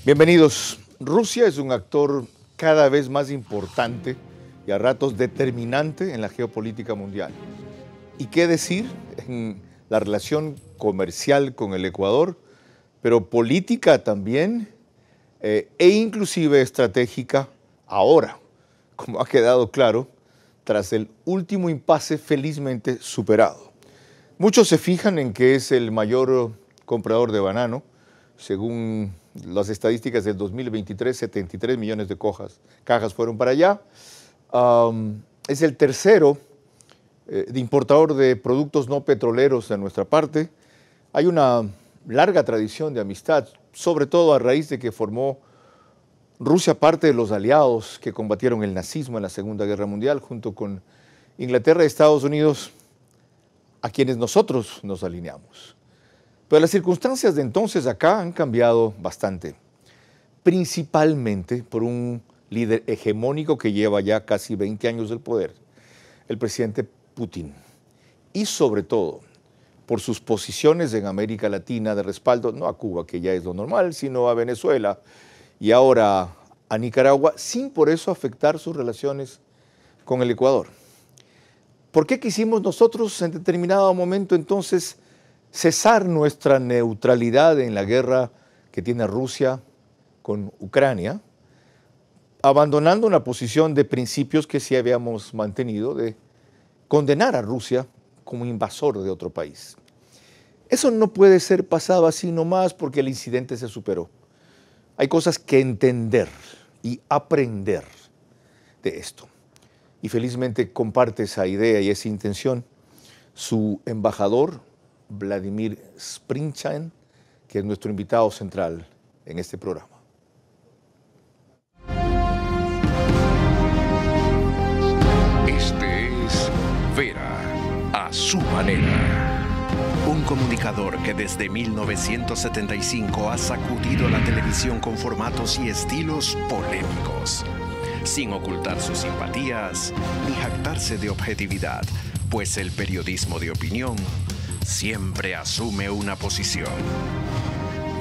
Bienvenidos. Rusia es un actor cada vez más importante y a ratos determinante en la geopolítica mundial. ¿Y qué decir en la relación comercial con el Ecuador, pero política también e inclusive estratégica ahora, como ha quedado claro, tras el último impasse felizmente superado? Muchos se fijan en que es el mayor comprador de banano, según las estadísticas del 2023, 73 millones de cajas fueron para allá. Es el tercero de importador de productos no petroleros de nuestra parte. Hay una larga tradición de amistad, sobre todo a raíz de que formó Rusia parte de los aliados que combatieron el nazismo en la Segunda Guerra Mundial, junto con Inglaterra y Estados Unidos, a quienes nosotros nos alineamos. Pero las circunstancias de entonces acá han cambiado bastante, principalmente por un líder hegemónico que lleva ya casi 20 años del poder, el presidente Putin, y sobre todo por sus posiciones en América Latina de respaldo, no a Cuba, que ya es lo normal, sino a Venezuela y ahora a Nicaragua, sin por eso afectar sus relaciones con el Ecuador. ¿Por qué quisimos nosotros en determinado momento entonces cesar nuestra neutralidad en la guerra que tiene Rusia con Ucrania, abandonando una posición de principios que sí habíamos mantenido de condenar a Rusia como invasor de otro país? Eso no puede ser pasado así nomás porque el incidente se superó. Hay cosas que entender y aprender de esto. Y felizmente comparte esa idea y esa intención su embajador, Vladimir Sprinchain, que es nuestro invitado central en este programa. Este es Vera a su manera. Un comunicador que desde 1975 ha sacudido la televisión con formatos y estilos polémicos, sin ocultar sus simpatías ni jactarse de objetividad, pues el periodismo de opinión siempre asume una posición.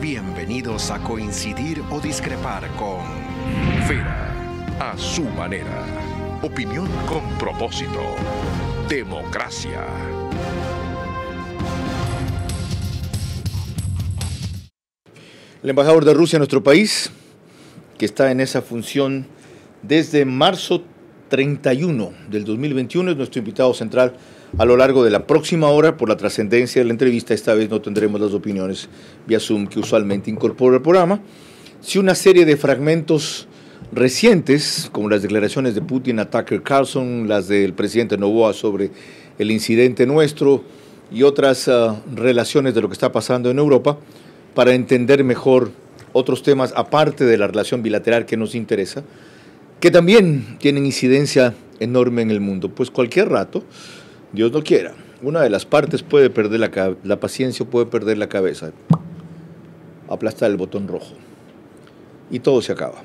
Bienvenidos a coincidir o discrepar con Vera a su manera. Opinión con propósito. Democracia. El embajador de Rusia en nuestro país, que está en esa función desde marzo 31 del 2021, es nuestro invitado central a lo largo de la próxima hora. Por la trascendencia de la entrevista, esta vez no tendremos las opiniones vía Zoom que usualmente incorpora el programa, sí una serie de fragmentos recientes, como las declaraciones de Putin a Tucker Carlson, las del presidente Noboa sobre el incidente nuestro y otras relaciones de lo que está pasando en Europa, para entender mejor otros temas aparte de la relación bilateral que nos interesa, que también tienen incidencia enorme en el mundo. Pues cualquier rato, Dios no quiera, una de las partes puede perder la paciencia o puede perder la cabeza, aplastar el botón rojo y todo se acaba.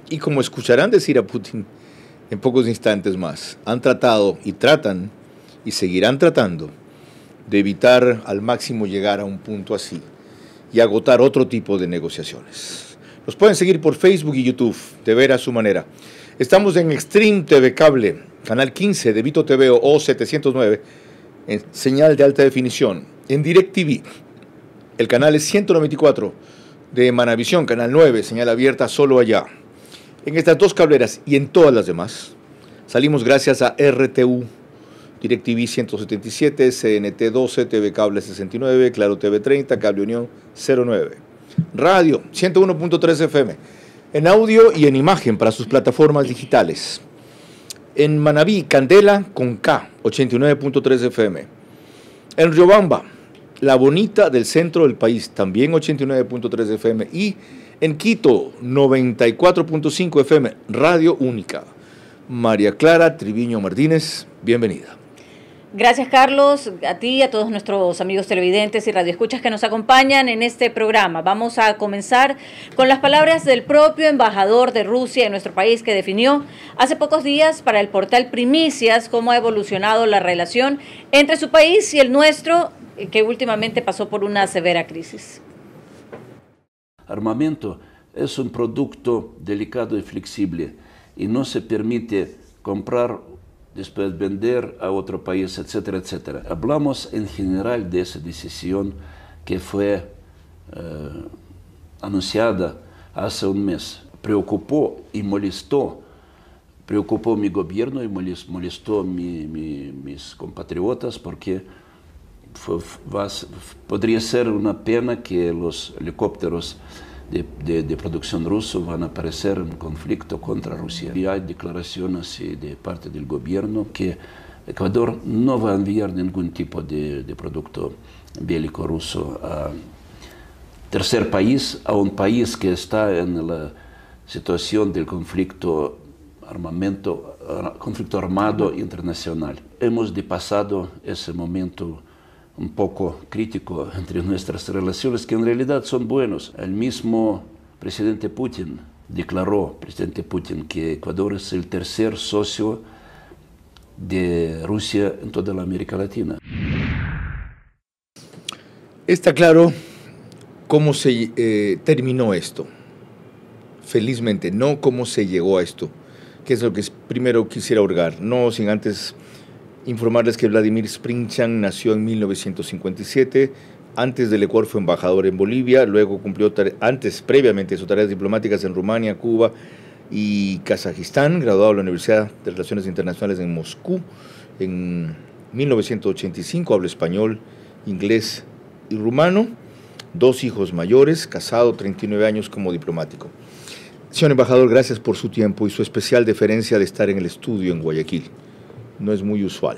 Y como escucharán decir a Putin en pocos instantes más, han tratado y tratan y seguirán tratando de evitar al máximo llegar a un punto así y agotar otro tipo de negociaciones. Nos pueden seguir por Facebook y YouTube, de Vera a su manera. Estamos en Extreme TV Cable, canal 15 de Vito TV o 709, en señal de alta definición. En DirecTV, el canal es 194 de Manavisión, canal 9, señal abierta solo allá. En estas dos cableras y en todas las demás, salimos gracias a RTU, DirecTV 177, CNT 12, TV Cable 69, Claro TV 30, Cable Unión 09. Radio 101.3 FM, en audio y en imagen para sus plataformas digitales. En Manabí, Candela con K, 89.3 FM. En Riobamba, La Bonita del centro del país, también 89.3 FM. Y en Quito, 94.5 FM, Radio Única. María Clara Triviño Martínez, bienvenida. Gracias, Carlos, a ti y a todos nuestros amigos televidentes y radioescuchas que nos acompañan en este programa. Vamos a comenzar con las palabras del propio embajador de Rusia en nuestro país, que definió hace pocos días para el portal Primicias cómo ha evolucionado la relación entre su país y el nuestro, que últimamente pasó por una severa crisis. Armamento es un producto delicado y flexible y no se permite comprar, después vender a otro país, etcétera, etcétera. Hablamos en general de esa decisión que fue anunciada hace un mes. Preocupó y molestó. Preocupó mi gobierno y molestó mis compatriotas porque podría ser una pena que los helicópteros de producción ruso van a aparecer en conflicto contra Rusia. Y hay declaraciones de parte del gobierno que Ecuador no va a enviar ningún tipo de producto bélico ruso a tercer país, a un país que está en la situación del conflicto armado internacional. Hemos pasado ese momento un poco crítico entre nuestras relaciones, que en realidad son buenos. El mismo presidente Putin declaró, que Ecuador es el tercer socio de Rusia en toda la América Latina. Está claro cómo se terminó esto. Felizmente, no cómo se llegó a esto, que es lo que primero quisiera hurgar, no sin antes informarles que Vladimir Springchan nació en 1957, antes del Ecuador fue embajador en Bolivia, luego cumplió previamente sus tareas diplomáticas en Rumania, Cuba y Kazajistán, graduado de la Universidad de Relaciones Internacionales en Moscú en 1985, habla español, inglés y rumano, 2 hijos mayores, casado, 39 años como diplomático. Señor embajador, gracias por su tiempo y su especial deferencia de estar en el estudio en Guayaquil. No es muy usual,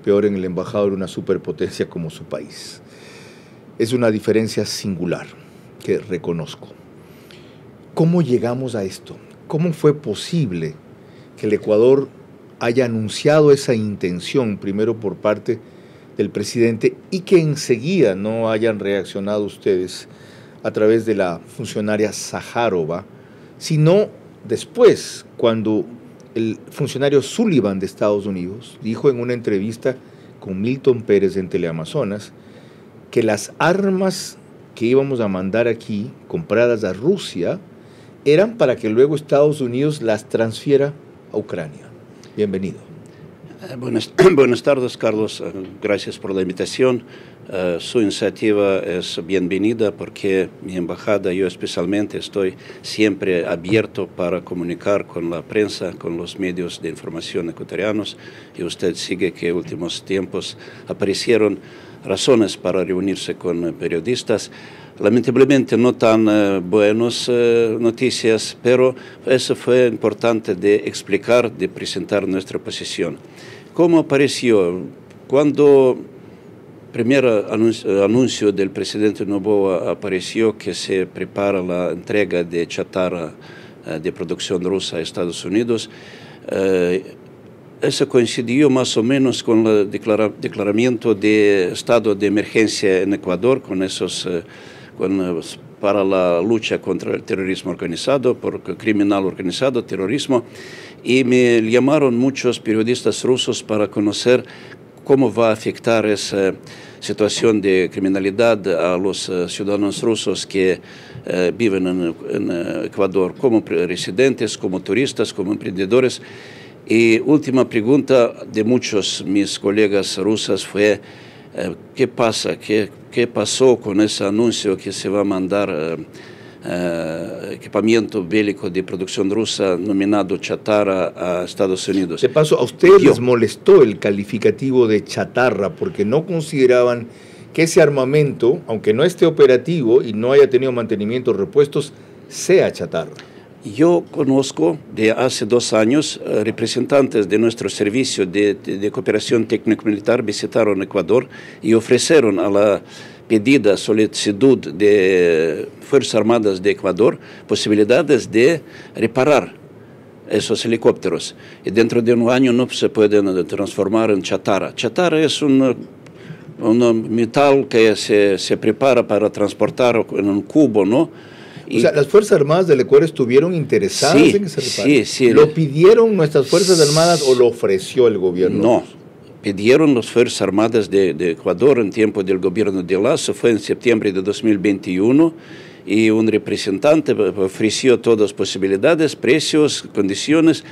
peor en el embajador de una superpotencia como su país. Es una diferencia singular que reconozco. ¿Cómo llegamos a esto? ¿Cómo fue posible que el Ecuador haya anunciado esa intención, primero por parte del presidente, y que enseguida no hayan reaccionado ustedes a través de la funcionaria Zaharova, sino después, cuando el funcionario Sullivan de Estados Unidos dijo en una entrevista con Milton Pérez en Teleamazonas que las armas que íbamos a mandar aquí, compradas a Rusia, eran para que luego Estados Unidos las transfiera a Ucrania? Bienvenido. Buenas tardes, Carlos. Gracias por la invitación. Su iniciativa es bienvenida porque mi embajada, yo especialmente, estoy siempre abierto para comunicar con la prensa, con los medios de información ecuatorianos, y usted sigue que en últimos tiempos aparecieron razones para reunirse con periodistas. Lamentablemente no tan buenas noticias, pero eso fue importante de explicar, de presentar nuestra posición. ¿Cómo apareció? Cuando primer anuncio del presidente Noboa apareció que se prepara la entrega de chatarra de producción rusa a Estados Unidos, eso coincidió más o menos con el declaramiento de estado de emergencia en Ecuador, para la lucha contra el terrorismo organizado, criminal organizado, terrorismo, y me llamaron muchos periodistas rusos para conocer cómo va a afectar esa situación de criminalidad a los ciudadanos rusos que viven en Ecuador, como residentes, como turistas, como emprendedores. Y última pregunta de muchos mis colegas rusos fue, ¿qué pasa? ¿Qué pasó con ese anuncio que se va a mandar equipamiento bélico de producción rusa nominado chatarra a Estados Unidos? De paso, ¿a ustedes les molestó el calificativo de chatarra porque no consideraban que ese armamento, aunque no esté operativo y no haya tenido mantenimiento, repuestos, sea chatarra? Yo conozco de hace 2 años representantes de nuestro servicio de cooperación técnico-militar visitaron Ecuador y ofrecieron a la pedida solicitud de Fuerzas Armadas de Ecuador posibilidades de reparar esos helicópteros. Y dentro de 1 año no se pueden transformar en chatarra. Chatarra es un metal que se prepara para transportar en un cubo, ¿no? O sea, las Fuerzas Armadas del Ecuador estuvieron interesadas en que se repare. Sí. ¿Lo pidieron nuestras Fuerzas Armadas o lo ofreció el gobierno? No, pidieron las Fuerzas Armadas de Ecuador en tiempo del gobierno de Lasso, fue en septiembre de 2021, y un representante ofreció todas las posibilidades, precios, condiciones,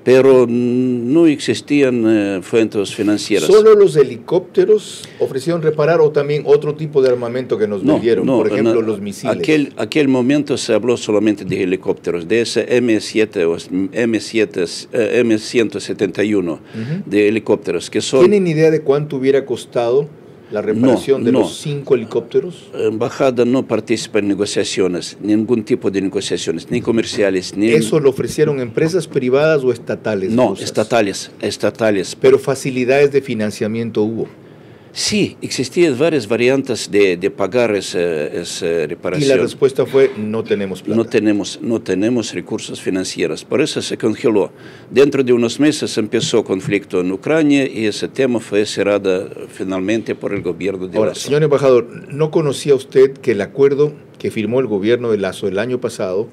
pero no existían fuentes financieras. ¿Solo los helicópteros ofrecieron reparar o también otro tipo de armamento que nos vendieron? Por ejemplo, los misiles. Aquel momento se habló solamente de helicópteros, de ese M7 o M171 de helicópteros. Que son... ¿Tienen idea de cuánto hubiera costado la reparación de los 5 helicópteros? La embajada no participa en negociaciones, ningún tipo de negociaciones, ni comerciales, ni... ¿Eso lo ofrecieron empresas privadas o estatales? No, rusas? estatales. Pero facilidades de financiamiento hubo. Sí, existían varias variantes de pagar esa reparación. Y la respuesta fue, no tenemos plata. No tenemos recursos financieros, por eso se congeló. Dentro de unos meses empezó conflicto en Ucrania y ese tema fue cerrado finalmente por el gobierno de Ahora, Lazo. señor embajador, ¿no conocía usted que el acuerdo que firmó el gobierno de Lazo el año pasado,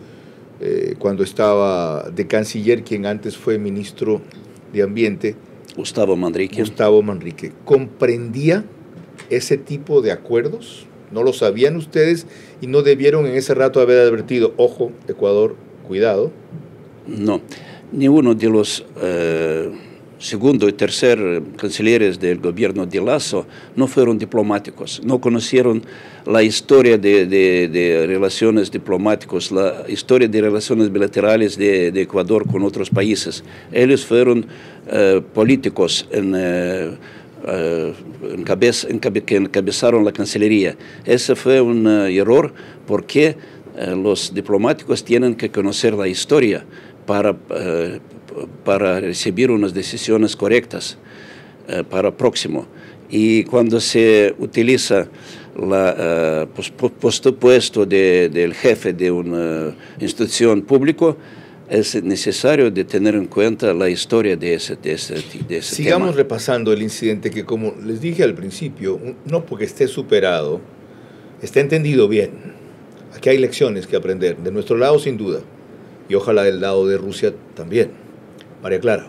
cuando estaba de canciller, quien antes fue ministro de Ambiente, Gustavo Manrique, comprendía ese tipo de acuerdos? ¿No lo sabían ustedes y no debieron en ese rato haber advertido, ojo, Ecuador, cuidado? No, ni uno de los segundo y tercer cancilleres del gobierno de Lazo no fueron diplomáticos, no conocieron la historia de relaciones diplomáticas, la historia de relaciones bilaterales de Ecuador con otros países. Ellos fueron políticos que encabezaron la Cancillería. Ese fue un error porque los diplomáticos tienen que conocer la historia para recibir unas decisiones correctas para el próximo. Y cuando se utiliza el puesto del jefe de una institución pública, es necesario de tener en cuenta la historia de ese Sigamos tema. repasando el incidente que, como les dije al principio, no porque esté superado, está entendido bien. Aquí hay lecciones que aprender, de nuestro lado sin duda, y ojalá del lado de Rusia también. María Clara.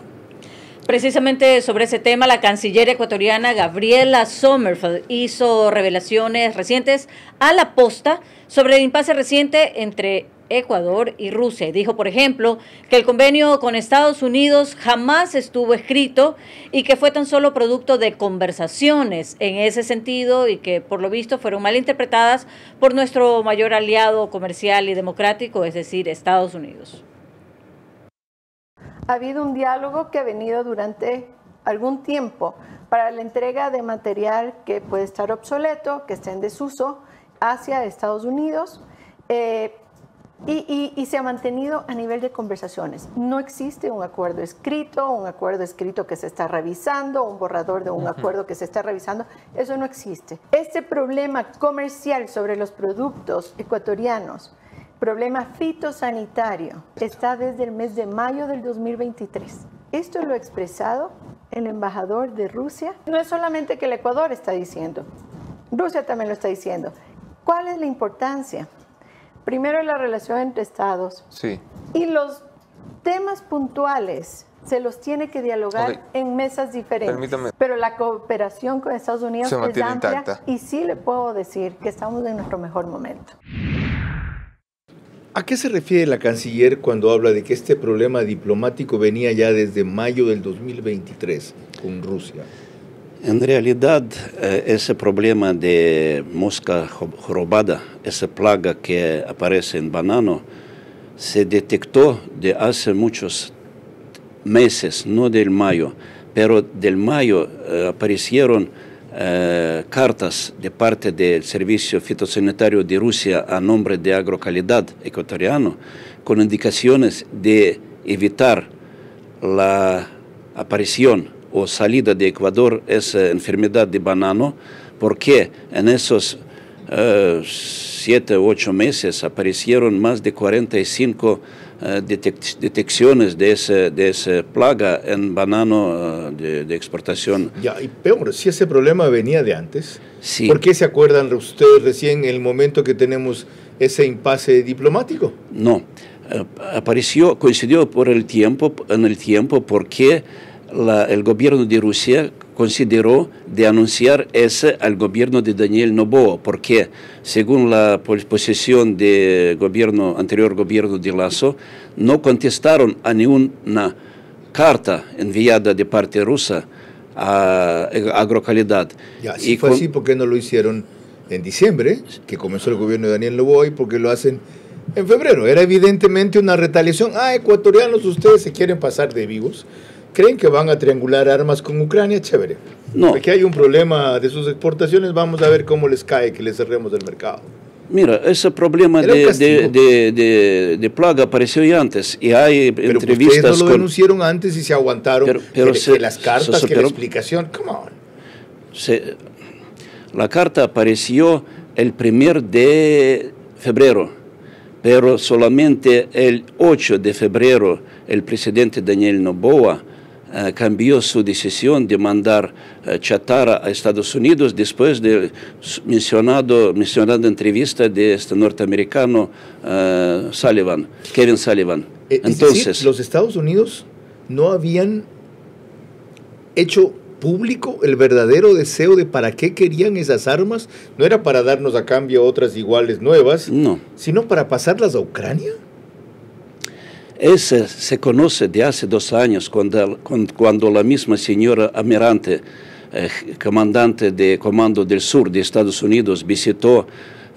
Precisamente sobre ese tema, la canciller ecuatoriana Gabriela Sommerfeld hizo revelaciones recientes a La Posta sobre el impasse reciente entre Ecuador y Rusia. Dijo, por ejemplo, que el convenio con Estados Unidos jamás estuvo escrito y que fue tan solo producto de conversaciones en ese sentido y que, por lo visto, fueron mal interpretadas por nuestro mayor aliado comercial y democrático, es decir, Estados Unidos. Ha habido un diálogo que ha venido durante algún tiempo para la entrega de material que puede estar obsoleto, que esté en desuso, hacia Estados Unidos, y se ha mantenido a nivel de conversaciones. No existe un acuerdo escrito que se está revisando, un borrador de un acuerdo que se está revisando. Eso no existe. Este problema comercial sobre los productos ecuatorianos, problema fitosanitario, está desde el mes de mayo del 2023. Esto lo ha expresado el embajador de Rusia. No es solamente que el Ecuador está diciendo, Rusia también lo está diciendo. ¿Cuál es la importancia? Primero, la relación entre estados. Sí. Y los temas puntuales se los tiene que dialogar en mesas diferentes. Permítame. Pero la cooperación con Estados Unidos Se es mantiene amplia intacta. y sí le puedo decir que estamos en nuestro mejor momento. ¿A qué se refiere la canciller cuando habla de que este problema diplomático venía ya desde mayo del 2023 con Rusia? En realidad, ese problema de mosca jorobada, esa plaga que aparece en banano, se detectó de hace muchos meses, no del mayo, pero del mayo aparecieron cartas de parte del Servicio Fitosanitario de Rusia a nombre de Agrocalidad ecuatoriano con indicaciones de evitar la aparición o salida de Ecuador esa enfermedad de banano, porque en esos 7 u 8 meses aparecieron más de 45 detecciones de esa plaga en banano de exportación. Ya, y peor, si ese problema venía de antes, Sí. ¿por qué se acuerdan ustedes recién en el momento que tenemos ese impasse diplomático? No, coincidió en el tiempo porque el gobierno de Rusia consideró de anunciar ese al gobierno de Daniel Noboa, porque según la posición del anterior gobierno de Lasso, no contestaron a ninguna carta enviada de parte rusa a Agrocalidad. Ya, si fue así, ¿por qué no lo hicieron en diciembre, que comenzó el gobierno de Daniel Noboa, y por qué lo hacen en febrero? Era evidentemente una retaliación. Ecuatorianos, ustedes se quieren pasar de vivos. ¿Creen que van a triangular armas con Ucrania? Chévere. No. Porque hay un problema de sus exportaciones, vamos a ver cómo les cae que les cerremos el mercado. Mira, ese problema de plaga apareció ya antes, y hay pero entrevistas. Ustedes no lo denunciaron antes y se aguantaron pero que las cartas, que la explicación. Come on. La carta apareció el 1 de febrero, pero solamente el 8 de febrero el presidente Daniel Noboa cambió su decisión de mandar chatarra a Estados Unidos después de mencionada entrevista de este norteamericano Kevin Sullivan. Entonces, decir, los Estados Unidos no habían hecho público el verdadero deseo de para qué querían esas armas. No era para darnos a cambio otras iguales nuevas, no, sino para pasarlas a Ucrania. Ese se conoce de hace 2 años, cuando la misma señora Almirante, comandante de Comando del Sur de Estados Unidos, visitó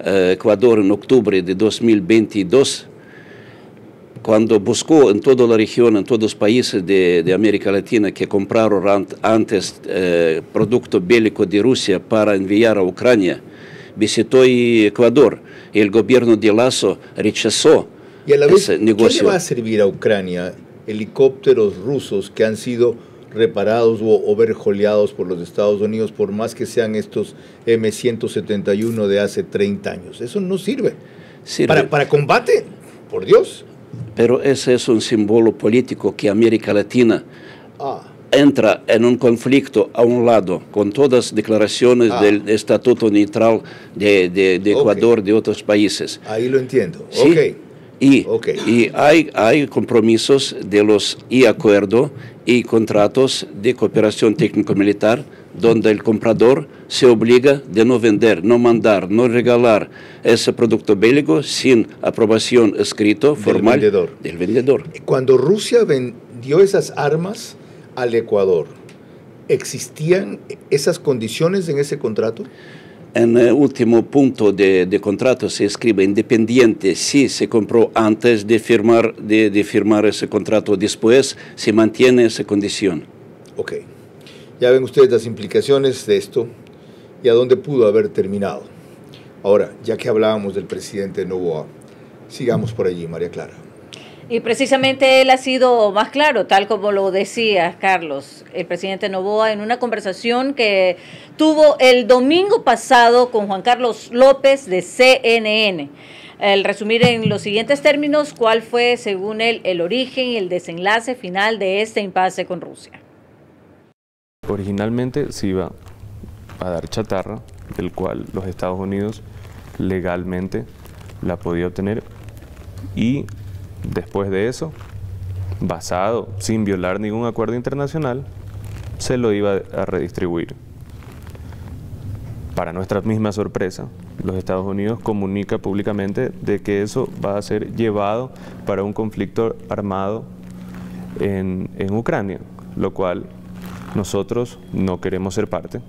Ecuador en octubre de 2022, cuando buscó en toda la región, en todos los países de América Latina que compraron antes producto bélico de Rusia para enviar a Ucrania, visitó Ecuador, y el gobierno de Lasso rechazó. Y a la vez, ¿qué le va a servir a Ucrania helicópteros rusos que han sido reparados o overjoleados por los Estados Unidos, por más que sean estos M171 de hace 30 años? Eso no sirve. Para combate, por Dios. Pero ese es un símbolo político que América Latina entra en un conflicto a un lado, con todas las declaraciones del estatuto neutral de Ecuador, de otros países. Ahí lo entiendo. ¿Sí? Y hay compromisos y acuerdos y contratos de cooperación técnico-militar donde el comprador se obliga de no vender, no mandar, no regalar ese producto bélico sin aprobación escrito formal del vendedor. Cuando Rusia vendió esas armas al Ecuador, ¿existían esas condiciones en ese contrato? En el último punto de contrato se escribe independiente si se compró antes de firmar ese contrato, después se mantiene esa condición. Ok. Ya ven ustedes las implicaciones de esto y a dónde pudo haber terminado. Ahora, ya que hablábamos del presidente Noboa, sigamos por allí, María Clara. Y precisamente él ha sido más claro, tal como lo decía Carlos, el presidente Noboa, en una conversación que tuvo el domingo pasado con Juan Carlos López de CNN. El resumir en los siguientes términos cuál fue, según él, el origen y el desenlace final de este impasse con Rusia. Originalmente se iba a dar chatarra, del cual los Estados Unidos legalmente la podía obtener, y después de eso, basado, sin violar ningún acuerdo internacional, se lo iba a redistribuir. Para nuestra misma sorpresa, los Estados Unidos comunica públicamente de que eso va a ser llevado para un conflicto armado en Ucrania, lo cual nosotros no queremos ser parte,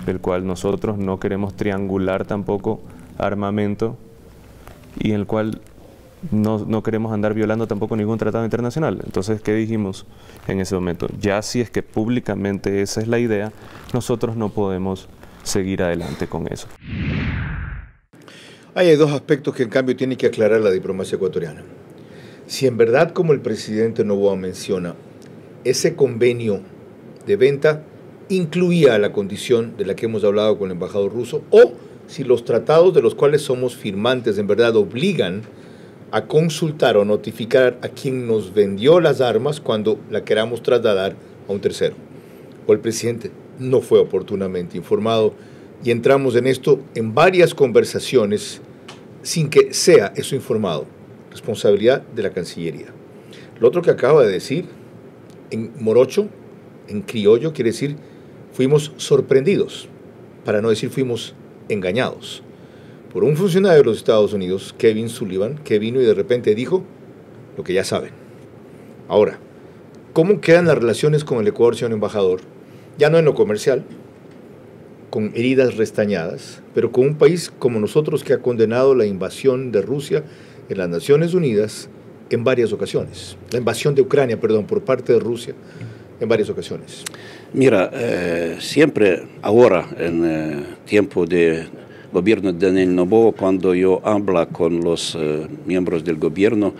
del cual nosotros no queremos triangular tampoco armamento, y en el cual no queremos andar violando tampoco ningún tratado internacional. Entonces, ¿qué dijimos en ese momento? Ya si es que públicamente esa es la idea, nosotros no podemos seguir adelante con eso. Hay 2 aspectos que en cambio tiene que aclarar la diplomacia ecuatoriana. Si en verdad, como el presidente Noboa menciona, ese convenio de venta incluía la condición de la que hemos hablado con el embajador ruso, o si los tratados de los cuales somos firmantes en verdad obligan a consultar o notificar a quien nos vendió las armas cuando la queramos trasladar a un tercero. O el presidente no fue oportunamente informado, y entramos en esto en varias conversaciones sin que sea eso informado. Responsabilidad de la Cancillería. Lo otro que acaba de decir, en morocho, en criollo, quiere decir fuimos sorprendidos, para no decir fuimos engañados, por un funcionario de los Estados Unidos, Kevin Sullivan, que vino y de repente dijo lo que ya saben. Ahora, ¿cómo quedan las relaciones con el Ecuador, señor embajador? Ya no en lo comercial, con heridas restañadas, pero con un país como nosotros que ha condenado la invasión de Rusia en las Naciones Unidas en varias ocasiones. La invasión de Ucrania, perdón, por parte de Rusia en varias ocasiones. Mira, siempre ahora, en tiempo de gobierno de Daniel Noboa, cuando yo hablo con los miembros del gobierno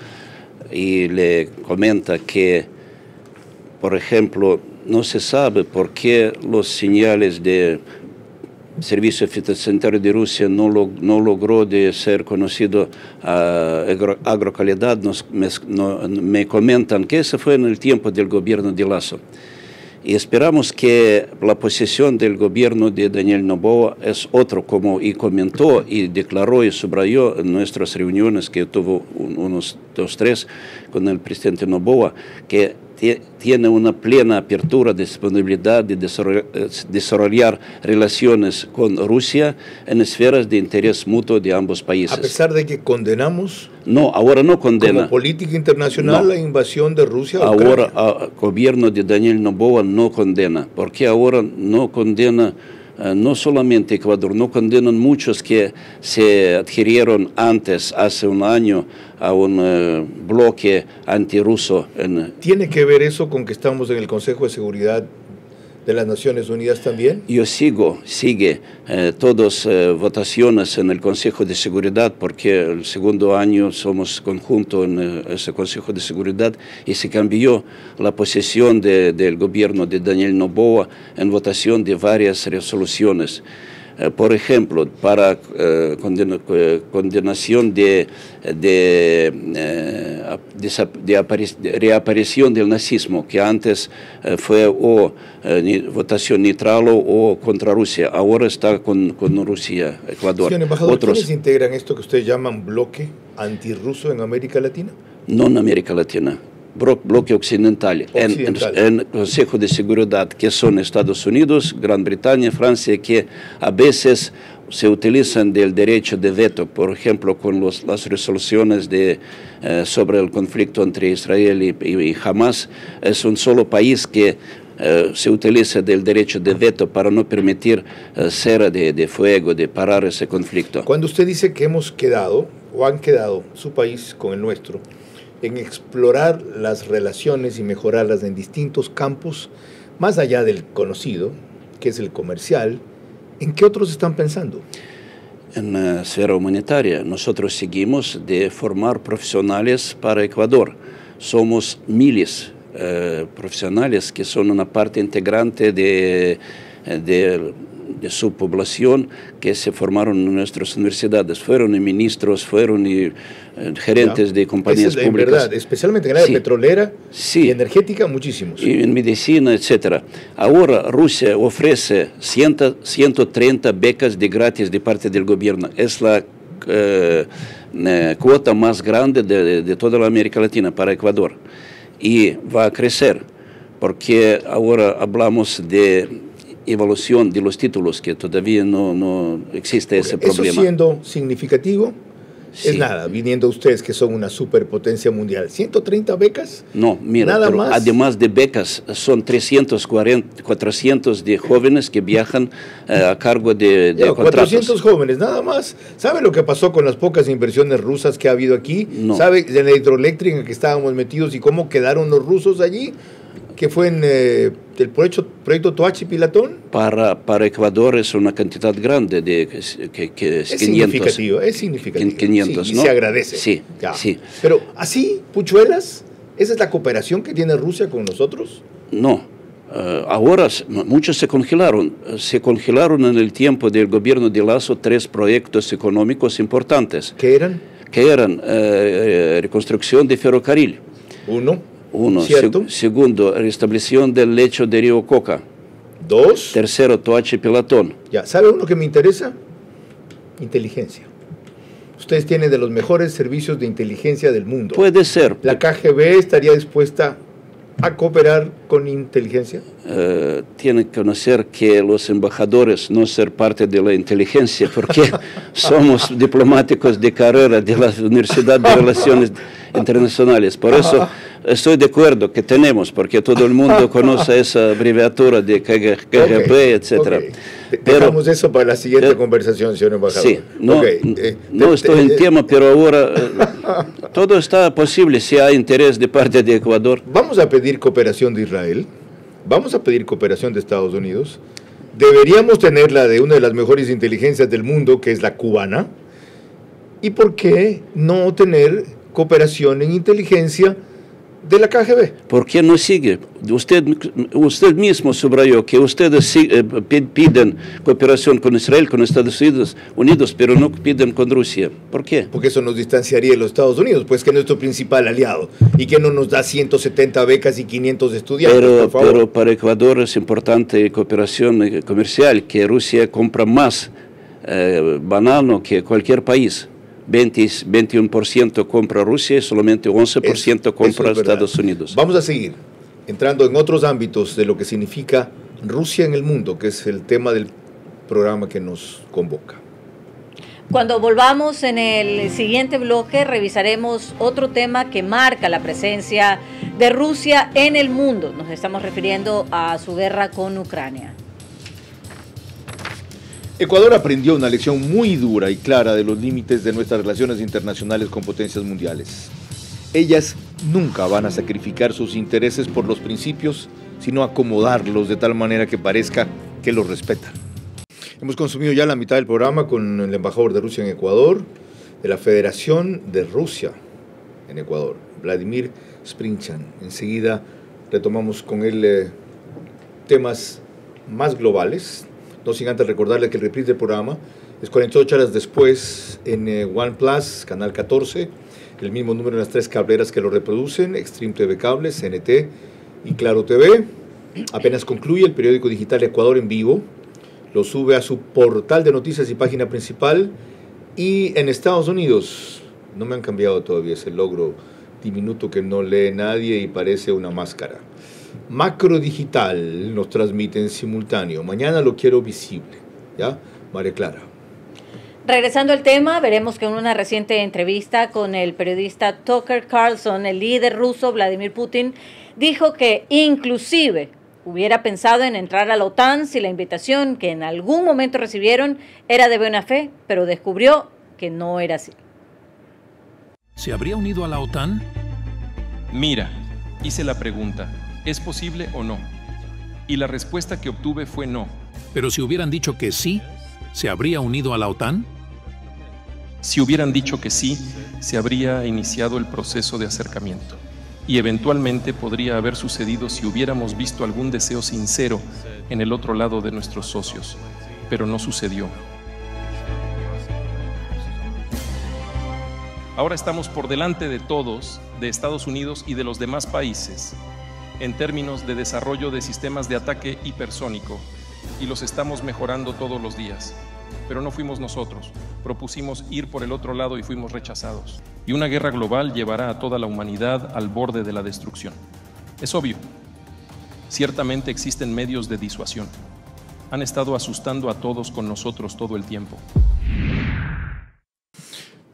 y le comenta que, por ejemplo, no se sabe por qué los señales de Servicio Fitosanitario de Rusia no logró de ser conocido a Agrocalidad, me comentan que eso fue en el tiempo del gobierno de Lasso. Y esperamos que la posición del gobierno de Daniel Noboa es otro, como y comentó y declaró y subrayó en nuestras reuniones que tuvo unos 2 o 3 con el presidente Noboa, que tiene una plena apertura, disponibilidad de desarrollar relaciones con Rusia en esferas de interés mutuo de ambos países. A pesar de que condenamos, no, ahora no condena. Como política internacional, no, la invasión de Rusia a Ucrania. Ahora el gobierno de Daniel Noboa no condena, porque ahora no condena no solamente Ecuador, no condenan muchos que se adhirieron antes, hace un año, a un bloque antirruso. ¿Tiene que ver eso con que estamos en el Consejo de Seguridad de las Naciones Unidas también? Yo sigue todas votaciones en el Consejo de Seguridad, porque el segundo año somos conjunto en ese Consejo de Seguridad, y se cambió la posición del gobierno de Daniel Noboa en votación de varias resoluciones. Por ejemplo, para condenación de reaparición del nazismo, que antes fue o votación neutral o contra Rusia, ahora está con Rusia, Ecuador. Señor embajador, ¿quiénes integran esto que ustedes llaman bloque antirruso en América Latina? No en América Latina. Bloque occidental. En el Consejo de Seguridad, que son Estados Unidos, Gran Bretaña, Francia, que a veces se utilizan del derecho de veto, por ejemplo, con las resoluciones sobre el conflicto entre Israel y Hamas. Es un solo país que se utiliza del derecho de veto para no permitir cera de fuego, de parar ese conflicto. Cuando usted dice que hemos quedado, o han quedado, su país con el nuestro, en explorar las relaciones y mejorarlas en distintos campos, más allá del conocido, que es el comercial, ¿en qué otros están pensando? En la esfera humanitaria, nosotros seguimos de formar profesionales para Ecuador. Somos miles profesionales que son una parte integrante de su población, que se formaron en nuestras universidades, fueron ministros, fueron gerentes de compañías públicas. Verdad, especialmente en el área petrolera y energética, muchísimos. Y en medicina, etc. Ahora Rusia ofrece 130 becas de gratis de parte del gobierno. Es la cuota más grande de toda la América Latina para Ecuador. Y va a crecer, porque ahora hablamos de evaluación de los títulos, que todavía no existe ese problema. Eso siendo significativo, sí. Es nada, viniendo ustedes que son una superpotencia mundial. ¿130 becas? No, mira, ¿Nada pero más? Además de becas, son 400 de jóvenes que viajan a cargo de contratos. 400 jóvenes, nada más. ¿Sabe lo que pasó con las pocas inversiones rusas que ha habido aquí? No. ¿Sabe de la hidroeléctrica en que estábamos metidos y cómo quedaron los rusos allí? Que fue en el proyecto Toachi-Pilatón. Para Ecuador es una cantidad grande, que es 500. Significativo, es significativo. 500, sí, ¿no? Y se agradece. Sí, sí. Pero así, Puchuelas, ¿esa es la cooperación que tiene Rusia con nosotros? No. Ahora muchos se congelaron. Se congelaron en el tiempo del gobierno de Lasso 3 proyectos económicos importantes. ¿Qué eran? Que eran reconstrucción de ferrocarril. Uno. Segundo, restablección del lecho de Río Coca. 2. Tercero, Toachi-Pilatón. Ya, ¿sabe uno que me interesa? Inteligencia. Ustedes tienen de los mejores servicios de inteligencia del mundo. Puede ser. La KGB estaría dispuesta a cooperar con inteligencia? Tienen que conocer que los embajadores no ser parte de la inteligencia, porque somos diplomáticos de carrera de la Universidad de Relaciones Internacionales. Por eso estoy de acuerdo que tenemos, porque todo el mundo conoce esa abreviatura de KGB, etcétera. Dejamos eso para la siguiente conversación, señor embajador. Sí, no estoy en tema, pero ahora todo está posible si hay interés de parte de Ecuador. Vamos a pedir cooperación de Israel, vamos a pedir cooperación de Estados Unidos, deberíamos tenerla de una de las mejores inteligencias del mundo, que es la cubana, y ¿por qué no tener cooperación en inteligencia de la KGB? ¿Por qué no sigue? Usted mismo subrayó que ustedes piden cooperación con Israel, con Estados Unidos, pero no piden con Rusia. ¿Por qué? Porque eso nos distanciaría de los Estados Unidos, pues que es nuestro principal aliado, y que no nos da 170 becas y 500 estudiantes, por favor. Pero para Ecuador es importante cooperación comercial, que Rusia compra más banano que cualquier país. 21% compra Rusia y solamente 11% compra Estados Unidos. Vamos a seguir entrando en otros ámbitos de lo que significa Rusia en el mundo, que es el tema del programa que nos convoca. Cuando volvamos en el siguiente bloque, revisaremos otro tema que marca la presencia de Rusia en el mundo. Nos estamos refiriendo a su guerra con Ucrania. Ecuador aprendió una lección muy dura y clara de los límites de nuestras relaciones internacionales con potencias mundiales. Ellas nunca van a sacrificar sus intereses por los principios, sino acomodarlos de tal manera que parezca que los respetan. Hemos consumido ya la mitad del programa con el embajador de Rusia en Ecuador, de la Federación de Rusia en Ecuador, Vladimir Sprinchan. Enseguida retomamos con él temas más globales. No sin antes recordarle que el reprise del programa es 48 horas después en OnePlus, canal 14, el mismo número en las 3 cableras que lo reproducen, Extreme TV Cable, CNT y Claro TV. Apenas concluye el periódico digital Ecuador en vivo, lo sube a su portal de noticias y página principal, y en Estados Unidos, no me han cambiado todavía ese logro diminuto que no lee nadie y parece una máscara. Macro Digital nos transmite en simultáneo. Mañana lo quiero visible. ¿Ya? María Clara. Regresando al tema, veremos que en una reciente entrevista con el periodista Tucker Carlson, el líder ruso Vladimir Putin dijo que inclusive hubiera pensado en entrar a la OTAN si la invitación que en algún momento recibieron era de buena fe, pero descubrió que no era así. ¿Se habría unido a la OTAN? Mira, hice la pregunta. ¿Es posible o no? Y la respuesta que obtuve fue no. Pero si hubieran dicho que sí, ¿se habría unido a la OTAN? Si hubieran dicho que sí, se habría iniciado el proceso de acercamiento. Y eventualmente podría haber sucedido si hubiéramos visto algún deseo sincero en el otro lado de nuestros socios. Pero no sucedió. Ahora estamos por delante de todos, de Estados Unidos y de los demás países, en términos de desarrollo de sistemas de ataque hipersónico, y los estamos mejorando todos los días. Pero no fuimos nosotros, propusimos ir por el otro lado y fuimos rechazados. Y una guerra global llevará a toda la humanidad al borde de la destrucción. Es obvio, ciertamente existen medios de disuasión. Han estado asustando a todos con nosotros todo el tiempo.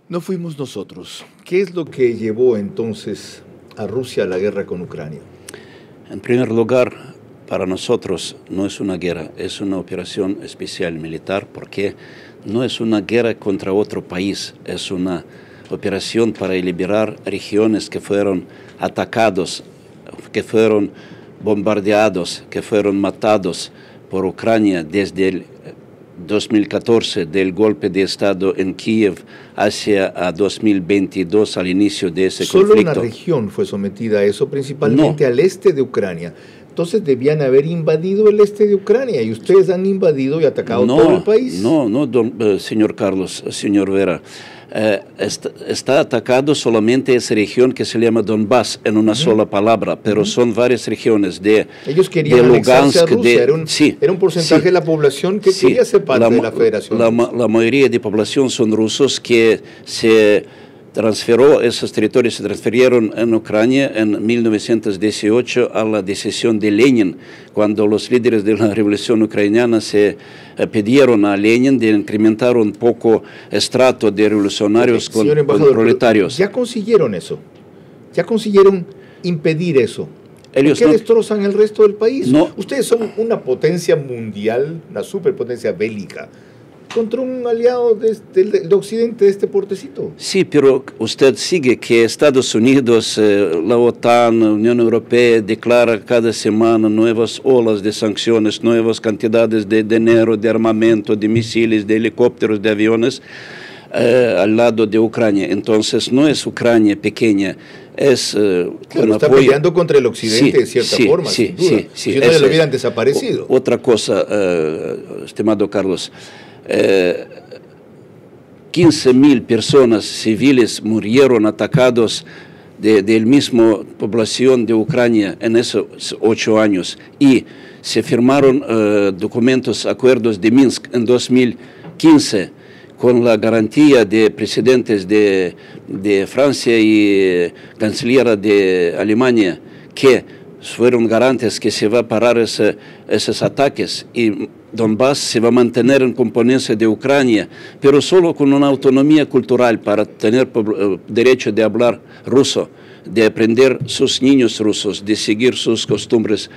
No fuimos nosotros. ¿Qué es lo que llevó entonces a Rusia a la guerra con Ucrania? En primer lugar, para nosotros no es una guerra, es una operación especial militar, porque no es una guerra contra otro país, es una operación para liberar regiones que fueron atacados, que fueron bombardeados, que fueron matados por Ucrania desde el 2014, del golpe de Estado en Kiev, hacia 2022, al inicio de ese conflicto. Solo una región fue sometida a eso, principalmente al este de Ucrania. Entonces debían haber invadido el este de Ucrania, y ustedes han invadido y atacado todo el país. No, señor Carlos, señor Vera. Está atacado solamente esa región que se llama Donbass en una sola palabra, pero son varias regiones de ellos querían anexarse a Rusia, era un porcentaje de la población que quería ser parte de la federación. La mayoría de población son rusos que se esos territorios se transfirieron en Ucrania en 1918 a la decisión de Lenin, cuando los líderes de la revolución ucraniana se pidieron a Lenin de incrementar un poco estrato de revolucionarios con proletarios. ¿Ya consiguieron eso? ¿Ya consiguieron impedir eso? ¿Por qué destrozan el resto del país? No. Ustedes son una potencia mundial, una superpotencia bélica, contra un aliado de Occidente de este portecito. Sí, pero usted sigue que Estados Unidos, la OTAN, la Unión Europea declara cada semana nuevas olas de sanciones, nuevas cantidades de dinero, de armamento, de misiles, de helicópteros, de aviones al lado de Ucrania. Entonces no es Ucrania pequeña, es claro, está peleando contra el Occidente de cierta forma, sin duda. Si no, le hubieran desaparecido. Otra cosa, estimado Carlos, 15.000 personas civiles murieron atacados de la misma población de Ucrania en esos 8 años y se firmaron documentos, acuerdos de Minsk en 2015 con la garantía de presidentes de Francia y canciller de Alemania que fueron garantes que se va a parar esos ataques y Donbass se va a mantener en competencia de Ucrania, pero solo con una autonomía cultural para tener derecho de hablar ruso, de aprender sus niños rusos, de seguir sus costumbres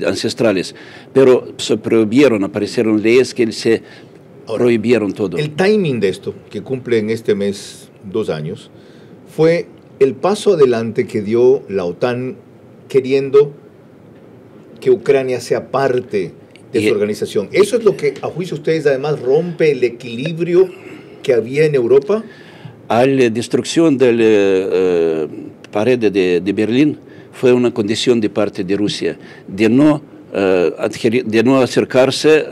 ancestrales. Pero se prohibieron, aparecieron leyes que se prohibieron todo. El timing de esto, que cumple en este mes 2 años, fue el paso adelante que dio la OTAN queriendo que Ucrania sea parte de su organización. ¿Eso es lo que, a juicio de ustedes, además rompe el equilibrio que había en Europa? A la destrucción de la pared de Berlín fue una condición de parte de Rusia de no acercarse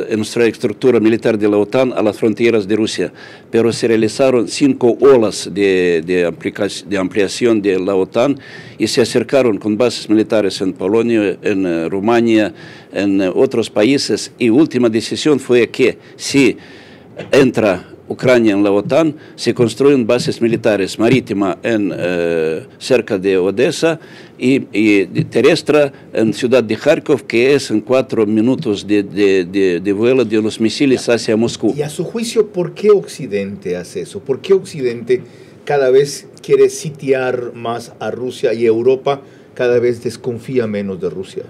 en nuestra estructura militar de la OTAN a las fronteras de Rusia, pero se realizaron 5 olas de ampliación de la OTAN y se acercaron con bases militares en Polonia, en Rumania, en otros países, y última decisión fue que si entra Ucrania en la OTAN, se construyen bases militares marítimas cerca de Odessa y terrestre en ciudad de Kharkov, que es en 4 minutos de vuelo de los misiles hacia Moscú. Y a su juicio, ¿por qué Occidente hace eso? ¿Por qué Occidente cada vez quiere sitiar más a Rusia y Europa cada vez desconfía menos de Rusia?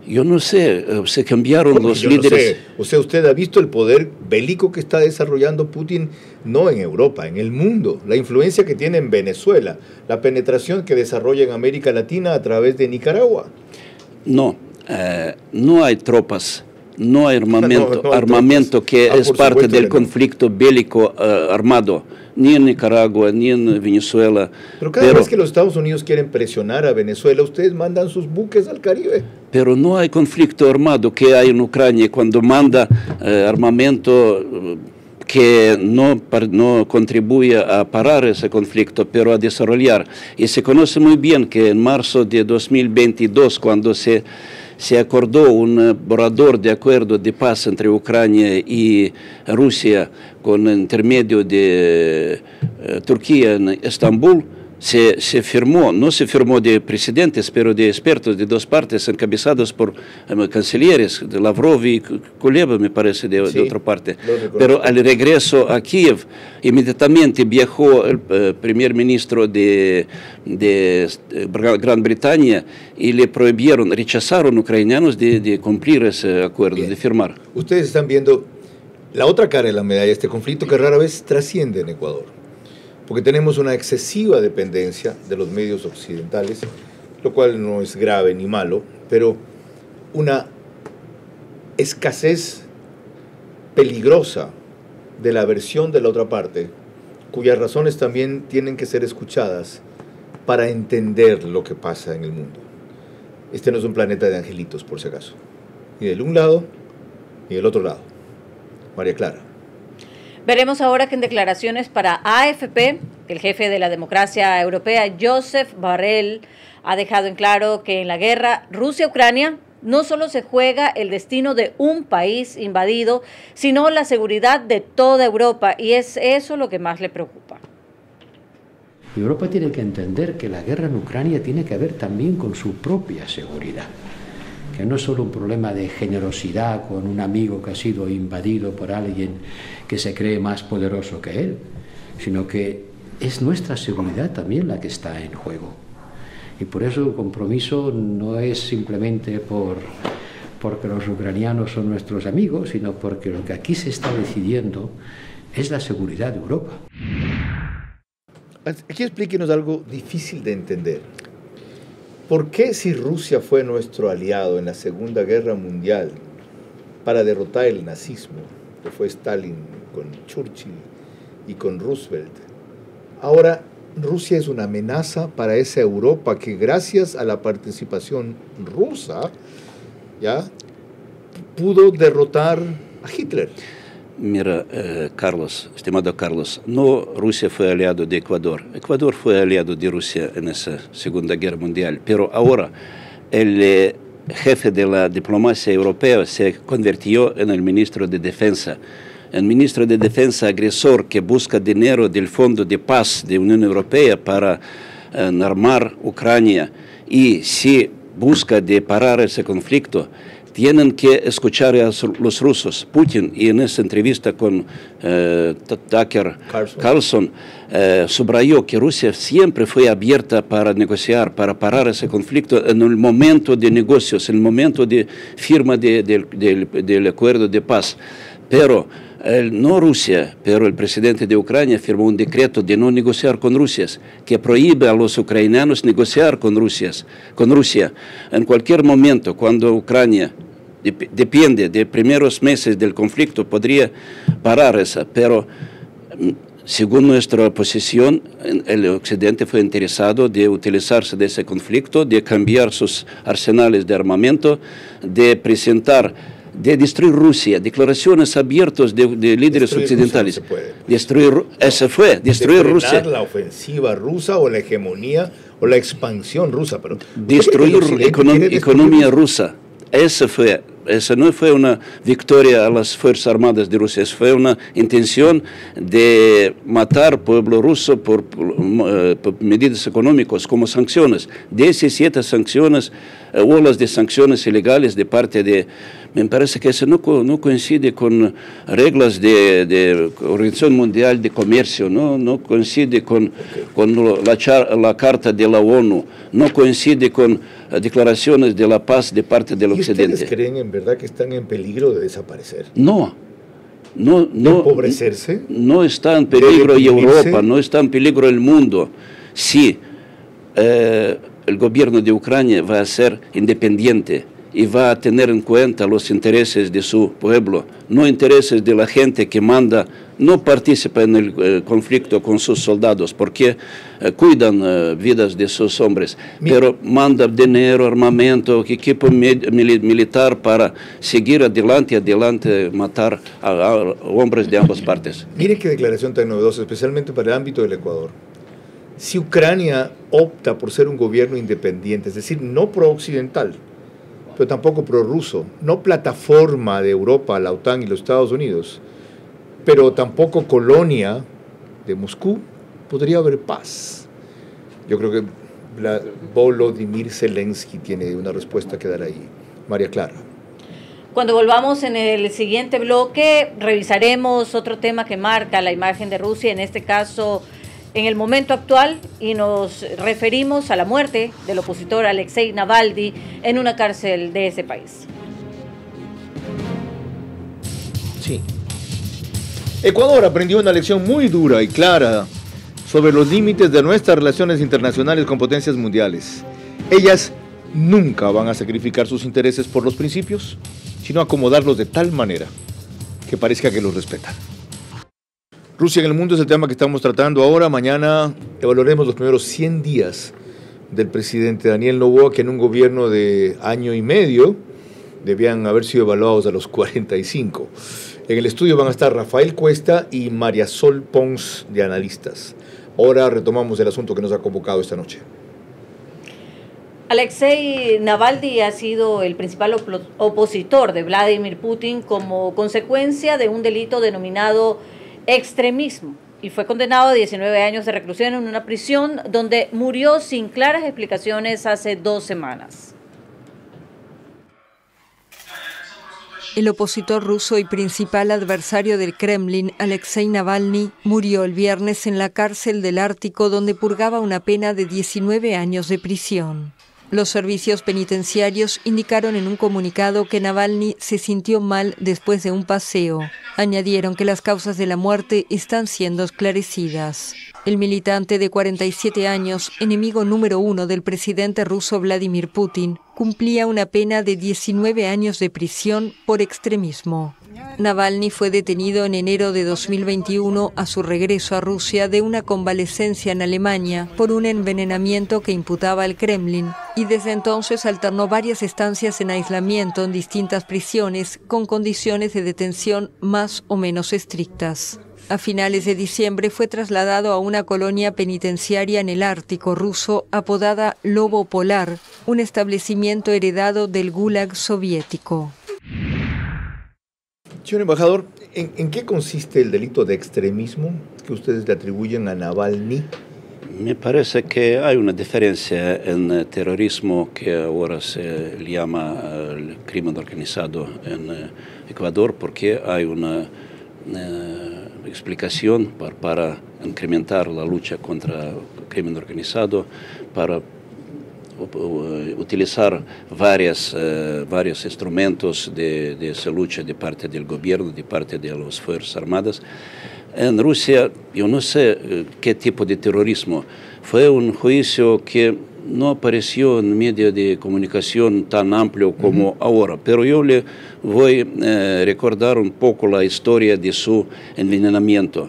Yo no sé, se cambiaron los líderes. No sé. O sea, usted ha visto el poder bélico que está desarrollando Putin, no en Europa, en el mundo, la influencia que tiene en Venezuela, la penetración que desarrolla en América Latina a través de Nicaragua. No, no hay tropas, no hay armamento que es parte del conflicto bélico armado, ni en Nicaragua, ni en Venezuela. Pero cada vez que los Estados Unidos quieren presionar a Venezuela, ustedes mandan sus buques al Caribe. Pero no hay conflicto armado que hay en Ucrania cuando manda armamento que no contribuye a parar ese conflicto, pero a desarrollar. Y se conoce muy bien que en marzo de 2022, cuando se acordó un borrador de acuerdo de paz entre Ucrania y Rusia con intermedio de Turquía en Estambul, se firmó, no se firmó de presidentes, pero de expertos de 2 partes, encabezados por cancilleres, de Lavrov y Kuleba, me parece, de otra parte. Pero al regreso a Kiev, inmediatamente viajó el primer ministro de Gran Bretaña y le prohibieron, rechazaron ucranianos de cumplir ese acuerdo, de firmar. Ustedes están viendo la otra cara de la medalla, este conflicto que rara vez trasciende en Ecuador, porque tenemos una excesiva dependencia de los medios occidentales, lo cual no es grave ni malo, pero una escasez peligrosa de la versión de la otra parte, cuyas razones también tienen que ser escuchadas para entender lo que pasa en el mundo. Este no es un planeta de angelitos, por si acaso, ni del un lado ni del otro lado. María Clara. Veremos ahora que en declaraciones para AFP, el jefe de la democracia europea, Josep Borrell, ha dejado en claro que en la guerra Rusia-Ucrania no solo se juega el destino de un país invadido, sino la seguridad de toda Europa, y es eso lo que más le preocupa. Y Europa tiene que entender que la guerra en Ucrania tiene que ver también con su propia seguridad, que no es solo un problema de generosidad con un amigo que ha sido invadido por alguien que se cree más poderoso que él, sino que es nuestra seguridad también la que está en juego. Y por eso el compromiso no es simplemente porque los ucranianos son nuestros amigos, sino porque lo que aquí se está decidiendo es la seguridad de Europa. Aquí explíquenos algo difícil de entender. ¿Por qué si Rusia fue nuestro aliado en la Segunda Guerra Mundial para derrotar el nazismo, que fue Stalin con Churchill y con Roosevelt, ahora Rusia es una amenaza para esa Europa que gracias a la participación rusa ya pudo derrotar a Hitler? Mira, Carlos, estimado Carlos, no Rusia fue aliado de Ecuador. Ecuador fue aliado de Rusia en esa Segunda Guerra Mundial, pero ahora el jefe de la diplomacia europea se convirtió en el ministro de Defensa. El ministro de Defensa agresor que busca dinero del Fondo de Paz de la Unión Europea para armar Ucrania y si busca de parar ese conflicto, tienen que escuchar a los rusos. Putin, y en esa entrevista con Tucker Carlson, subrayó que Rusia siempre fue abierta para negociar, para parar ese conflicto en el momento de negocios, en el momento de firma del acuerdo de paz. Pero no Rusia, pero el presidente de Ucrania firmó un decreto de no negociar con Rusia, que prohíbe a los ucranianos negociar con Rusia. En cualquier momento, cuando Ucrania depende de primeros meses del conflicto, podría parar esa, pero según nuestra posición, el Occidente fue interesado de utilizarse de ese conflicto, de cambiar sus arsenales de armamento, de presentar, de destruir Rusia, declaraciones abiertas de líderes destruir occidentales. Destruir Rusia. La ofensiva rusa o la hegemonía o la expansión rusa. Pero destruir economía rusa. Esa no fue una victoria a las Fuerzas Armadas de Rusia, fue una intención de matar al pueblo ruso por medidas económicas como sanciones. 17 sanciones, olas de sanciones ilegales de parte de... Me parece que eso no coincide con reglas de Organización Mundial de Comercio, no coincide con la Carta de la ONU, no coincide con declaraciones de la paz de parte del Occidente. ¿Y ustedes creen en verdad que están en peligro de desaparecer? No. ¿De empobrecerse? No está en peligro Europa, no está en peligro el mundo. Sí, el gobierno de Ucrania va a ser independiente y va a tener en cuenta los intereses de su pueblo, no intereses de la gente que manda, no participa en el conflicto con sus soldados, porque cuidan vidas de sus hombres, pero manda dinero, armamento, equipo militar para seguir adelante, matar a hombres de ambas partes. Mire qué declaración tan novedosa, especialmente para el ámbito del Ecuador. Si Ucrania opta por ser un gobierno independiente, es decir, no pro-occidental, pero tampoco prorruso, no plataforma de Europa, la OTAN y los Estados Unidos, pero tampoco colonia de Moscú, podría haber paz. Yo creo que Volodymyr Zelensky tiene una respuesta que dar ahí. María Clara. Cuando volvamos en el siguiente bloque, revisaremos otro tema que marca la imagen de Rusia, en este caso en el momento actual, y nos referimos a la muerte del opositor Alexei Navalny en una cárcel de ese país. Sí. Ecuador aprendió una lección muy dura y clara sobre los límites de nuestras relaciones internacionales con potencias mundiales. Ellas nunca van a sacrificar sus intereses por los principios, sino acomodarlos de tal manera que parezca que los respetan. Rusia en el mundo es el tema que estamos tratando ahora. Mañana evaluaremos los primeros 100 días del presidente Daniel Noboa, que en un gobierno de año y medio debían haber sido evaluados a los 45. En el estudio van a estar Rafael Cuesta y María Sol Pons de analistas. Ahora retomamos el asunto que nos ha convocado esta noche. Alexei Navalny ha sido el principal opositor de Vladimir Putin como consecuencia de un delito denominado extremismo. y fue condenado a 19 años de reclusión en una prisión donde murió sin claras explicaciones hace 2 semanas. El opositor ruso y principal adversario del Kremlin, Alexei Navalny, murió el viernes en la cárcel del Ártico, donde purgaba una pena de 19 años de prisión. Los servicios penitenciarios indicaron en un comunicado que Navalny se sintió mal después de un paseo. Añadieron que las causas de la muerte están siendo esclarecidas. El militante de 47 años, enemigo número 1 del presidente ruso Vladimir Putin, cumplía una pena de 19 años de prisión por extremismo. Navalny fue detenido en enero de 2021 a su regreso a Rusia de una convalecencia en Alemania por un envenenamiento que imputaba al Kremlin, y desde entonces alternó varias estancias en aislamiento en distintas prisiones con condiciones de detención más o menos estrictas. A finales de diciembre fue trasladado a una colonia penitenciaria en el Ártico ruso apodada Lobo Polar, un establecimiento heredado del Gulag soviético. Señor embajador, ¿en qué consiste el delito de extremismo que ustedes le atribuyen a Navalny? Me parece que hay una diferencia en terrorismo que ahora se le llama el crimen organizado en Ecuador, porque hay una explicación para incrementar la lucha contra el crimen organizado, para utilizar varios instrumentos de esa lucha de parte del gobierno, de parte de las Fuerzas Armadas. En Rusia, yo no sé qué tipo de terrorismo. Fue un juicio que no apareció en medio de comunicación tan amplio como ahora, pero yo le voy a recordar un poco la historia de su envenenamiento.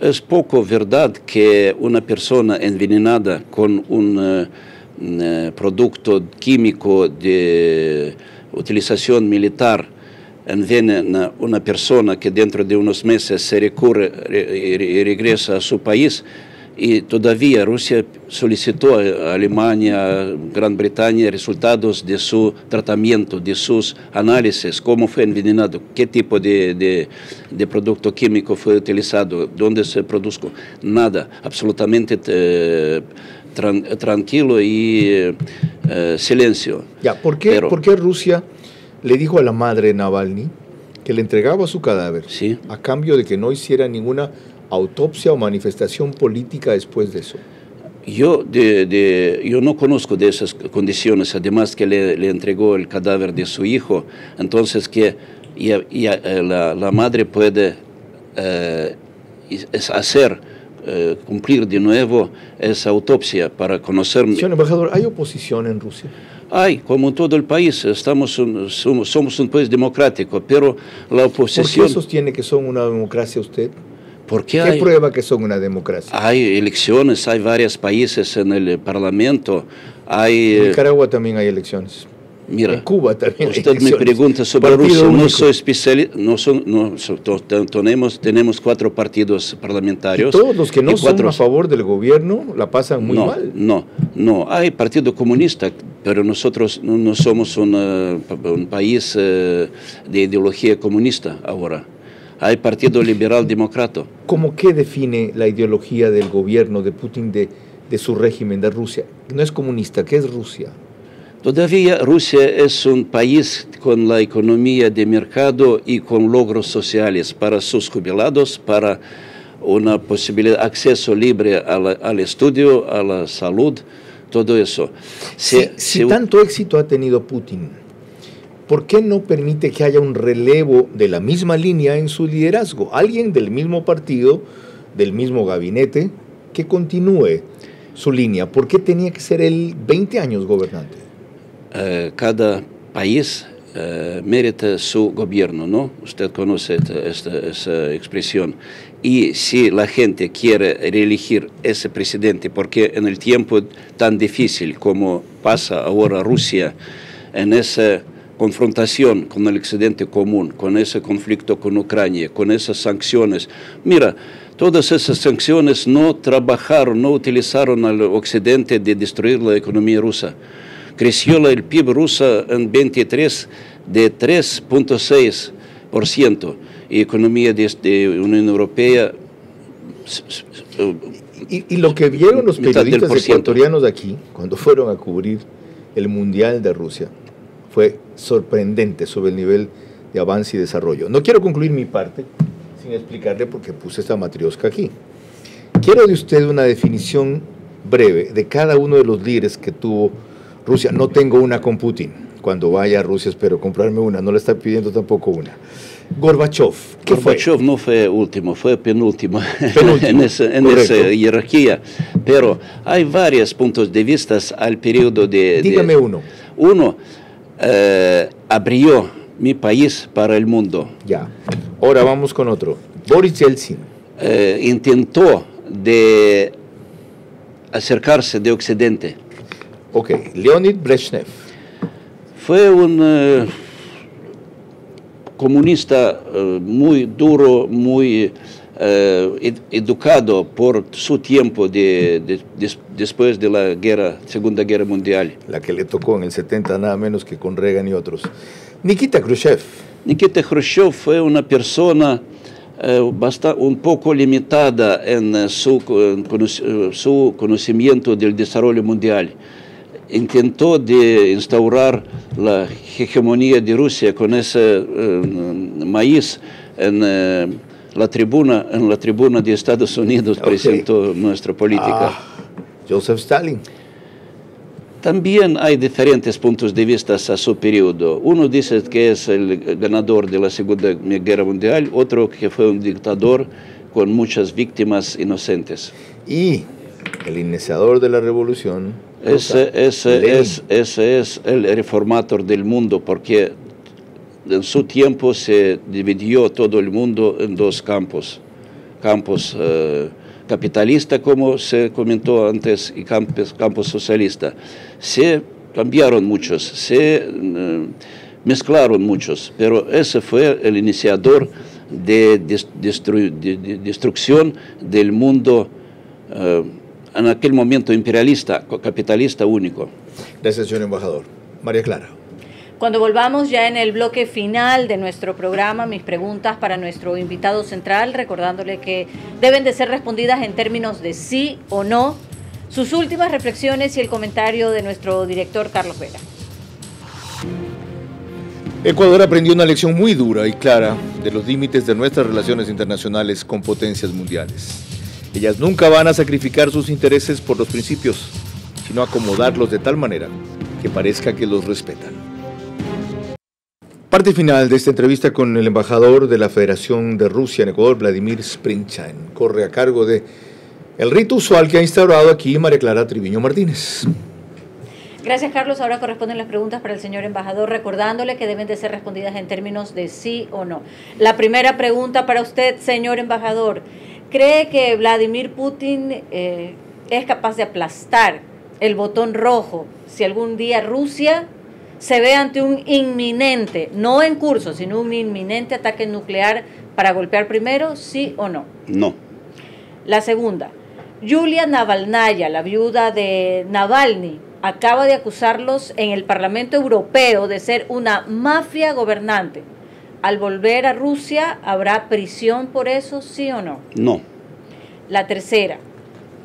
Es poco verdad que una persona envenenada con un producto químico de utilización militar envenena a una persona que dentro de unos meses se regresa a su país, y todavía Rusia solicitó a Alemania, Gran Bretaña, resultados de su tratamiento, de sus análisis, cómo fue envenenado, qué tipo de producto químico fue utilizado, dónde se produjo. Nada, absolutamente tranquilo y silencio. Ya, ¿por qué Rusia le dijo a la madre Navalny que le entregaba su cadáver, sí, a cambio de que no hiciera ninguna autopsia o manifestación política después de eso? Yo no conozco de esas condiciones, además que le entregó el cadáver de su hijo, entonces que la madre puede cumplir de nuevo esa autopsia para conocer. Señor embajador, ¿hay oposición en Rusia? Hay, como en todo el país, somos un país democrático, pero la oposición... ¿Por qué sostiene que son una democracia usted? Porque ¿Qué prueba que son una democracia? Hay elecciones, hay varios países en el Parlamento, En Nicaragua también hay elecciones. Mira, en Cuba también usted hay elecciones. me pregunta sobre Partido Rusia, único. no soy especialista, tenemos 4 partidos parlamentarios. Y todos los que no son a favor del gobierno la pasan muy mal. No, hay Partido Comunista, pero nosotros no somos un país de ideología comunista ahora. Hay Partido Liberal Demócrata. ¿Cómo qué define la ideología del gobierno de Putin, de su régimen, de Rusia? No es comunista, ¿qué es Rusia? Todavía Rusia es un país con la economía de mercado y con logros sociales para sus jubilados, para una posibilidad de acceso libre al estudio, a la salud, todo eso. Si tanto éxito ha tenido Putin, ¿por qué no permite que haya un relevo de la misma línea en su liderazgo? Alguien del mismo partido, del mismo gabinete, que continúe su línea. ¿Por qué tenía que ser él 20 años gobernante? Cada país merita su gobierno, ¿no? Usted conoce esa expresión. Y si la gente quiere reelegir ese presidente, porque en el tiempo tan difícil como pasa ahora Rusia, en esa confrontación con el occidente común, con ese conflicto con Ucrania, con esas sanciones, mira, todas esas sanciones no trabajaron, no utilizaron al occidente de destruir la economía rusa. Creció el PIB ruso en 23 de 3.6%, y economía de Unión Europea Y lo que vieron los periodistas ecuatorianos de aquí, cuando fueron a cubrir el Mundial de Rusia, fue sorprendente sobre el nivel de avance y desarrollo. No quiero concluir mi parte sin explicarle por qué puse esta matriosca aquí. Quiero de usted una definición breve de cada uno de los líderes que tuvo Rusia. No tengo una con Putin. Cuando vaya a Rusia espero comprarme una. No le está pidiendo tampoco una. Gorbachev, ¿qué Gorbachev fue? no fue último, fue penúltimo, en esa jerarquía. Pero hay varios puntos de vista al periodo de... Dígame uno. Uno, abrió mi país para el mundo. Ya. Ahora vamos con otro. Boris Yeltsin. Intentó de acercarse de Occidente. Ok. Leonid Brezhnev. Fue un comunista muy duro, muy educado por su tiempo después de la Segunda Guerra Mundial. La que le tocó en el 70, nada menos que con Reagan y otros. Nikita Khrushchev. Nikita Khrushchev fue una persona un poco limitada en su conocimiento del desarrollo mundial. Intentó de instaurar la hegemonía de Rusia con ese maíz en la tribuna de Estados Unidos. Okay. Presentó nuestra política. Joseph Stalin. También hay diferentes puntos de vista a su periodo. Uno dice que es el ganador de la Segunda Guerra Mundial, otro que fue un dictador con muchas víctimas inocentes. Y el iniciador de la revolución. Ese es el reformador del mundo, porque en su tiempo se dividió todo el mundo en dos campos. Campos capitalista, como se comentó antes, y campos socialista. Se cambiaron muchos, se mezclaron muchos, pero ese fue el iniciador de destrucción del mundo en aquel momento imperialista, capitalista único. Gracias, señor embajador. María Clara. Cuando volvamos ya en el bloque final de nuestro programa, mis preguntas para nuestro invitado central, recordándole que deben de ser respondidas en términos de sí o no, sus últimas reflexiones y el comentario de nuestro director Carlos Vera. Ecuador aprendió una lección muy dura y clara de los límites de nuestras relaciones internacionales con potencias mundiales. Ellas nunca van a sacrificar sus intereses por los principios, sino acomodarlos de tal manera que parezca que los respetan. Parte final de esta entrevista con el embajador de la Federación de Rusia en Ecuador, Vladimir Sprinchain. Corre a cargo de el rito usual que ha instaurado aquí María Clara Triviño Martínez. Gracias, Carlos. Ahora corresponden las preguntas para el señor embajador, recordándole que deben de ser respondidas en términos de sí o no. La primera pregunta para usted, señor embajador. ¿Cree que Vladimir Putin es capaz de aplastar el botón rojo si algún día Rusia se ve ante un inminente, no en curso, sino un inminente ataque nuclear para golpear primero, sí o no? No. La segunda, Yulia Navalnaya, la viuda de Navalny, acaba de acusarlos en el Parlamento Europeo de ser una mafia gobernante. Al volver a Rusia, ¿habrá prisión por eso, sí o no? No. La tercera,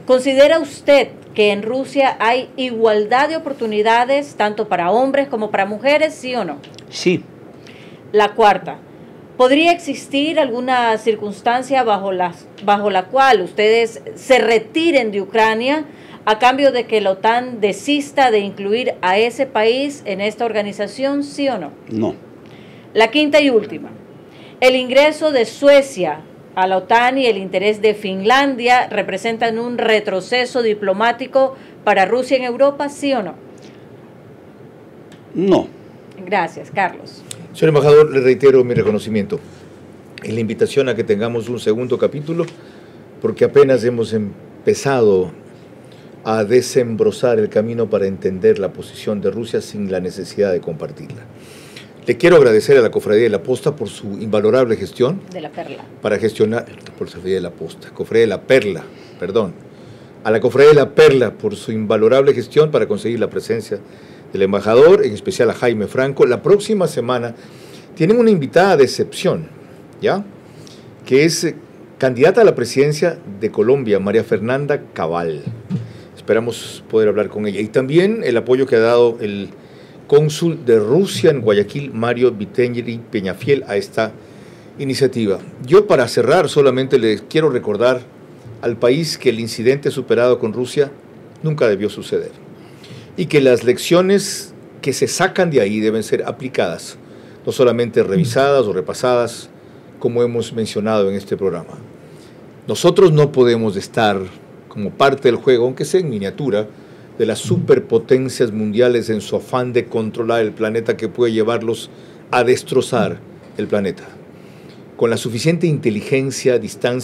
¿considera usted que en Rusia hay igualdad de oportunidades tanto para hombres como para mujeres, sí o no? Sí. La cuarta, ¿podría existir alguna circunstancia bajo la cual ustedes se retiren de Ucrania a cambio de que la OTAN desista de incluir a ese país en esta organización, sí o no? No. La quinta y última, ¿el ingreso de Suecia a la OTAN y el interés de Finlandia representan un retroceso diplomático para Rusia en Europa, sí o no? No. Gracias, Carlos. Señor embajador, le reitero mi reconocimiento en la invitación a que tengamos un segundo capítulo, porque apenas hemos empezado a desembrozar el camino para entender la posición de Rusia sin la necesidad de compartirla. Le quiero agradecer a la Cofradía de la Posta por su invalorable gestión. De la Perla. Para gestionar, por Cofradía de la Posta, Cofradía de la Perla, perdón. A la Cofradía de la Perla por su invalorable gestión para conseguir la presencia del embajador, en especial a Jaime Franco. La próxima semana tienen una invitada de excepción, ¿ya? Que es candidata a la presidencia de Colombia, María Fernanda Cabal. Esperamos poder hablar con ella. Y también el apoyo que ha dado el cónsul de Rusia en Guayaquil, Mario Vitengeri Peñafiel, a esta iniciativa. Yo, para cerrar, solamente les quiero recordar al país que el incidente superado con Rusia nunca debió suceder y que las lecciones que se sacan de ahí deben ser aplicadas, no solamente revisadas o repasadas, como hemos mencionado en este programa. Nosotros no podemos estar como parte del juego, aunque sea en miniatura, de las superpotencias mundiales en su afán de controlar el planeta que puede llevarlos a destrozar el planeta. Con la suficiente inteligencia, distancia